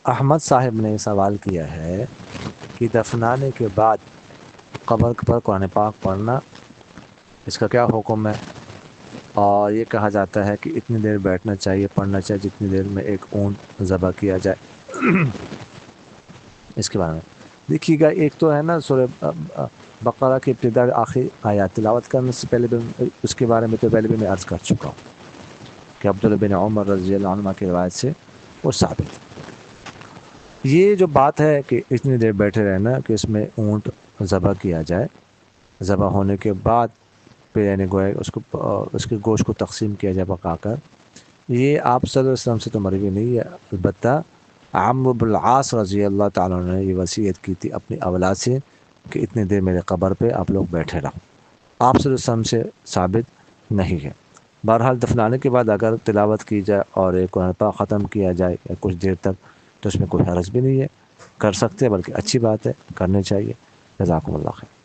احمد صاحب نے سوال کیا ہے کہ دفنانے کے بعد قبر پر قرآن پاک پڑھنا اس کا کیا حکم ہے، اور یہ کہا جاتا ہے کہ اتنی دیر بیٹھنا چاہیے، پڑھنا چاہیے جتنی دیر میں ایک اونٹ ذبح کیا جائے۔ اس کے بارے میں دیکھیے گا، ایک تو ہے نا سورہ بقرہ کی ابتدا آخری آیات تلاوت کرنے سے پہلے بھی اس کے بارے میں تو پہلے بھی میں عرض کر چکا ہوں کہ عبداللہ بن عمر رضی اللہ عنہ کی روایت سے وہ ثابت ہے۔ یہ جو بات ہے کہ اتنی دیر بیٹھے رہنا کہ اس میں اونٹ ذبح کیا جائے، ذبح ہونے کے بعد پھر یعنی گویا اس کے گوشت کو تقسیم کیا جائے پکا کر، یہ آپ صلی اللہ علیہ وسلم سے تو مروی نہیں ہے، البتہ عمرو بن العاص رضی اللہ تعالیٰ عنہ نے یہ وصیت کی تھی اپنی اولاد سے کہ اتنی دیر میرے قبر پہ آپ لوگ بیٹھے رہو، آپ صلی اللہ علیہ وسلم سے ثابت نہیں ہے۔ بہرحال دفنانے کے بعد اگر تلاوت کی جائے اور ایک قرآن پاک ختم کیا جائے یا کچھ دیر تک تو اس میں کوئی حرج بھی نہیں ہے، کر سکتے ہیں، بلکہ اچھی بات ہے، کرنے چاہیے۔ جزاکم اللہ خیر۔